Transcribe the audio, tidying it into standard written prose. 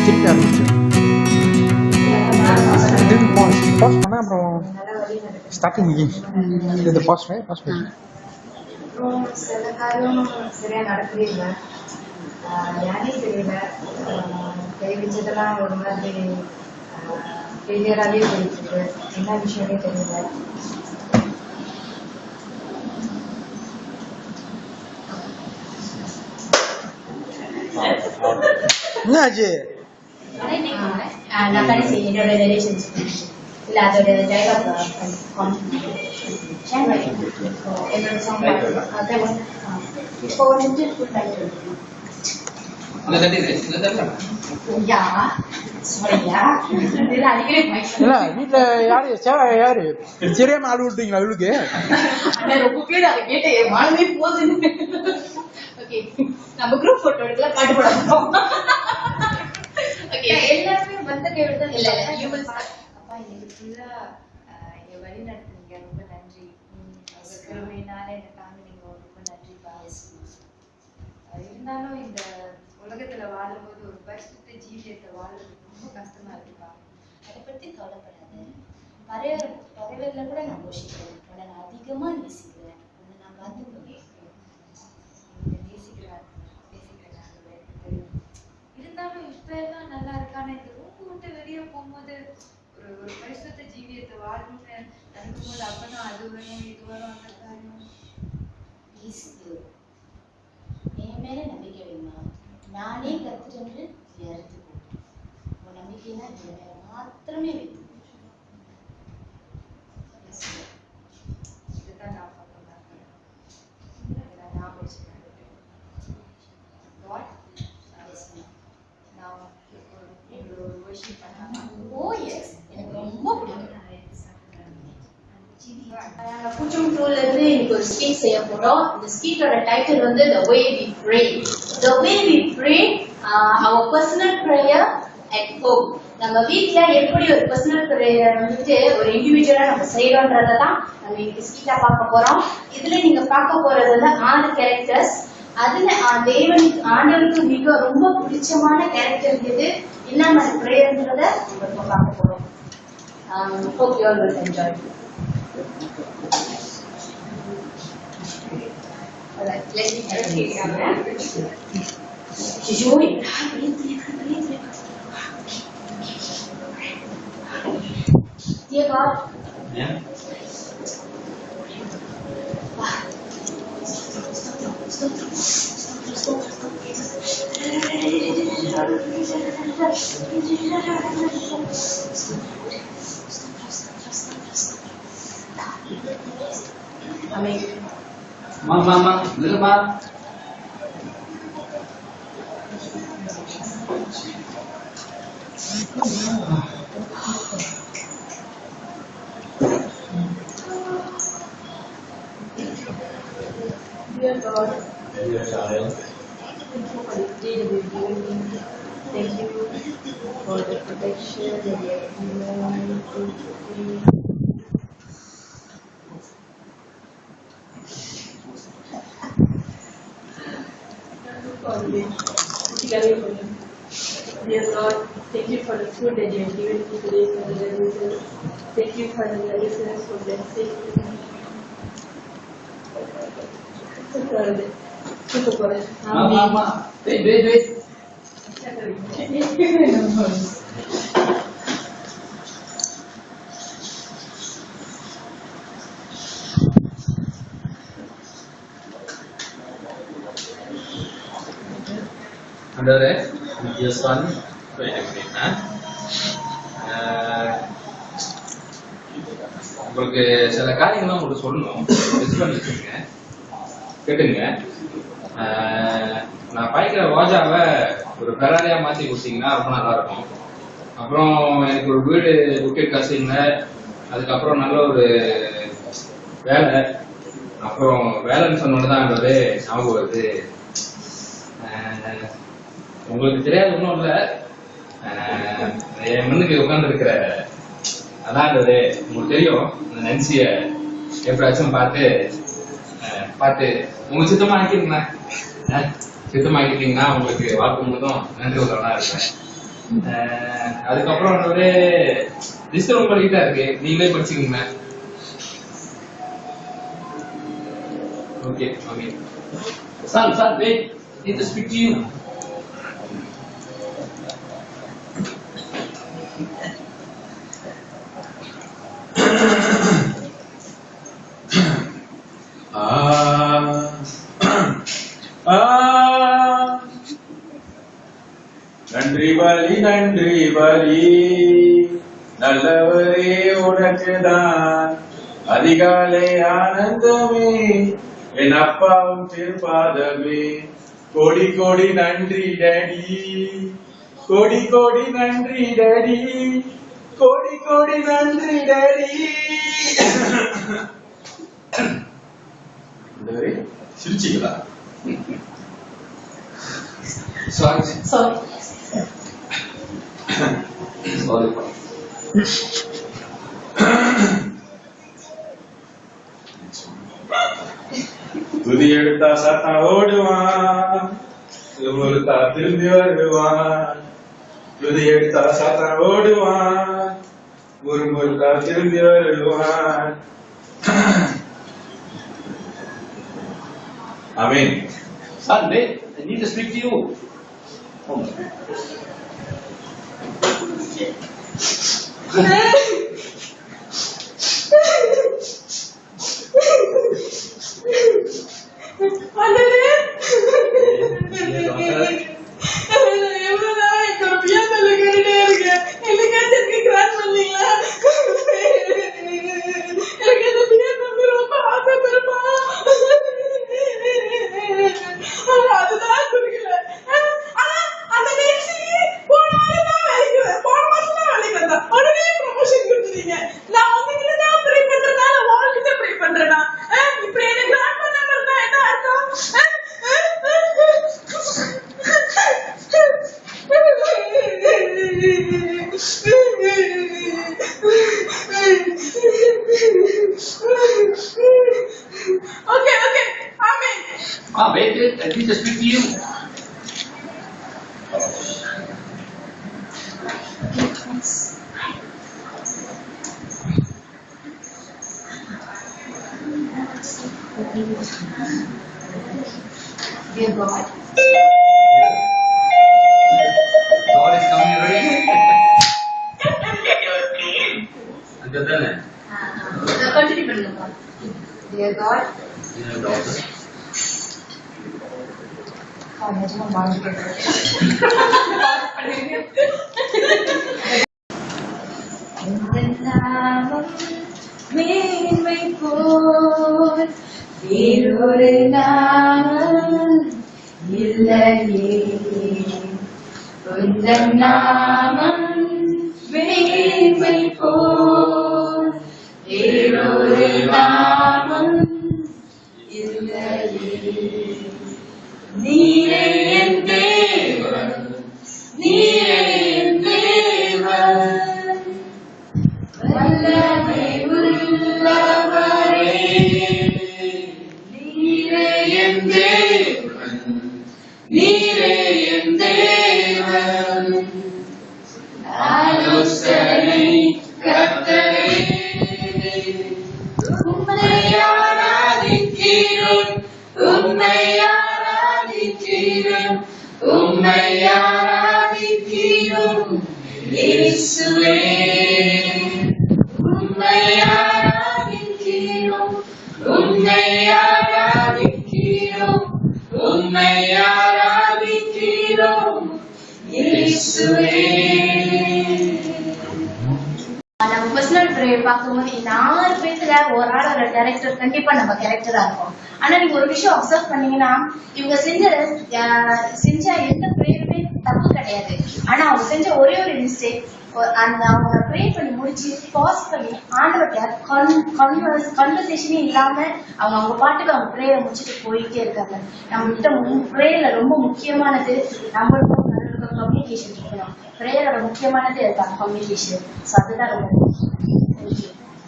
திருப்பி ஆரம்பிச்சு திருப்பி பாஸ் பண்ண அப்புறம் ஸ்டார்டிங் இது பாஸ் பாஸ் பண்ணி சில காரியம் சரியா நடக்கவே யானே தெரியல. தெரிவிச்சதெல்லாம் ஒரு மாதிரி ஃபெயிலியராகவே போயிட்டு இருக்கு. என்ன விஷயமே தெரியல. என்னாச்சு? நான் கடைசி என்னோட ரிலேஷன்ஷிப் இல்ல அதோட டைலாக் என்னோட சாங் இப்போ வந்துட்டு ஃபுல் டைட்டில் வீட்டுல யாரு சேவா யாரு தெரியாம ஆள் விட்டீங்களா அவளுக்கு? ரொம்ப பேர் அதை கேட்டு மானமே போகுது. ஓகே நம்ம குரூப் போட்டோ எடுக்கலாம் பாட்டு போடணும். எல்லாருமே வந்த கேள்வி இல்ல அப்பா இன்னைக்கு ஃபுல்லா என் வழி நடத்துனீங்க. ரொம்ப நன்றி. கிருபையினால என்னை தாங்கினீங்க. ரொம்ப நன்றிப்பா. இருந்தாலும் இந்த உலகத்துல வாழும்போது ஒரு பரிசுத்த ஜீவியத்தை வாழுறது ரொம்ப கஷ்டமா இருக்குப்பா. அதை பத்தி கவலைப்படாத. பறவைல கூட நான் யோசிக்கிறேன். உன்னை நான் அதிகமா நேசிக்கிறேன். உன்னை நான் பார்த்து நேசிக்கிறேன். இருந்தாலும் இப்ப எல்லாம் நல்லா இருக்கான இந்த ரூம் விட்டு வெளியே போகும்போது ஒரு பரிசுத்த ஜீவியத்தை வாழணும்னு நினைக்கும் போது அப்பதான் அது வரும் இது வரும் அந்த காரியம். என் மேல நம்பிக்கை வேணுமா? நானே கத்துட்டு எடுத்துக்கோ. உன் நம்பிக்கைனா என் மேல மாத்திரமே வைத்து. இதுதான் நான் பார்க்கணும். நான் படிச்சுக்கிறேன். பூச்சம் டூல்ல இருந்து இன்னைக்கு ஒரு ஸ்பீச் செய்ய போறோம். இந்த ஸ்பீச்சோட டைட்டில் வந்து The Way We Pray. The Way We Pray, our personal prayer at home. நம்ம வீட்ல எப்படி ஒரு பர்சனல் பிரேயர் வந்துட்டு ஒரு இண்டிவிஜுவலா நம்ம செய்யறோம்ன்றத தான் நம்ம இன்னைக்கு ஸ்பீச்சா பார்க்க போறோம். இதுல நீங்க பார்க்க போறது வந்து 6 கேரக்டர்ஸ். அதுல தேவனுக்கு ஆண்டவருக்கு மிக ரொம்ப பிடிச்சமான கேரக்டர் இது. என்ன மாதிரி பிரேயர்ன்றத நம்ம இப்ப பார்க்க போறோம். Hope you all will enjoy. Alright, let me help you. Dear God, Amen. Mama, dulu Pak. Dear God, Dear child, thank you for the day that you've given me. Thank you for the protection that you have given me. Dear Lord, thank you for the food that you have given me today for the medicine. Thank you for the medicine for blessing me. Mama, wait. Andare, Yaswan, உங்களுக்கு சில காரியங்கள்லாம் உங்களுக்கு சொல்லணும். கேட்டுங்க. நான் பாய்க்கிற வாஜாவை ஒரு பெராரியா மாத்தி கொடுத்தீங்கன்னா ரொம்ப நல்லா இருக்கும். அப்புறம் எனக்கு ஒரு வீடு புக்கெட் காசு இல்லை. அதுக்கப்புறம் நல்ல ஒரு வேலை. அப்புறம் வேலைன்னு சொன்னோன்னதான் அந்த ஞாபகம் வருது. உங்களுக்கு தெரியாது ஒன்றும் இல்லை. என் முன்னுக்கு உட்கார்ந்து இருக்கிற அதான் உங்களுக்கு தெரியும். அந்த நன்சிய எப்படாச்சும் பார்த்து உங்க சுத்தமா ஆக்கிருங்களேன். சுத்தமா ஆக்கிட்டீங்கன்னா உங்களுக்கு வாழ்க்கை முழுதும் நன்றி உள்ளவனா இருப்பேன். அதுக்கப்புறம் வந்து லிஸ்ட் ரொம்ப நீட்டா இருக்கு, நீங்களே படிச்சுக்கீங்க. Okay okay. Son, wait. Need to speak to you. நன்றி பலி நன்றி பலி நல்லவரே உனக்குதான் அதிகாலை ஆனந்தமே என் அப்பாவும் திருப்பாதமே கோடி கோடி நன்றி டேடி கோடி கோடி நன்றி டேடி கோடி கோடி நன்றி டேடி. சிரிச்சிங்களா? Sorry. Sorry. Sorry. துதி எடுத்தா சத்தம் ஓடுவான், முறுத்தா திரும்பி வருவான். துதி எடுத்தா சத்தம் ஓடுவான், முறுமுறுத்தா திரும்பி வருவான். ஆமென். Son, wait. I need to speak to you. Wait, I need to speak to you. Dear God. God is coming already. Understand? Continue பண்ணுங்க. Dear God. Dear daughter. நிஜமா மாறி நாமம் மேன்மை போல் வேறொரு நாமம் இல்லையே. உந்தன் நாமம் மேன்மை போல் வேறொரு நாமம் இல்லையே. நீரே என் தேவன், நீரே என் தேவன், வல்லமை உள்ளவரே. நீரே என் தேவன், நீரே என் தேவன், ஆலோசனை கர்த்தரே. உம்மை ஆராதிக்கிறோம், உம்மை ஆராதிக்கிறோம், உம்மை ஆராதிக்கிறோம் இயேசுவே. உம்மை ஆராதிக்கிறோம், உம்மை ஆராதிக்கிறோம், உம்மை ஆராதிக்கிறோம் இயேசுவே. நம்ம பர்சனல் ப்ரேயர் பார்க்கும்போது இந்த 6 பேத்துல ஒரு ஆளோட கேரக்டர் கண்டிப்பா நம்ம கேரக்டரா இருக்கும். ஆனா நீங்க ஒரு விஷயம் அப்சர்வ் பண்ணீங்கன்னா இவங்க செஞ்ச எந்த ப்ரேயருமே தப்பு கிடையாது. ஆனா அவங்க செஞ்ச ஒரே ஒரு மிஸ்டேக், அந்த அவங்க ப்ரே பண்ணி முடிச்சு பாஸ் பண்ணி ஆண்டவர்கிட்ட கன்வர்சேஷனே இல்லாம அவங்க பாட்டுக்கு அவங்க ப்ரேயரை முடிச்சுட்டு போயிட்டே இருக்காங்க. நம்ம கிட்ட ப்ரேயர்ல ரொம்ப முக்கியமானது நம்மளுக்கும் கம்யூனிகேஷன் இருக்கணும். ப்ரேயரோட முக்கியமானது அதுதான் கம்யூனிகேஷன். ஸோ அதுதான் ரொம்ப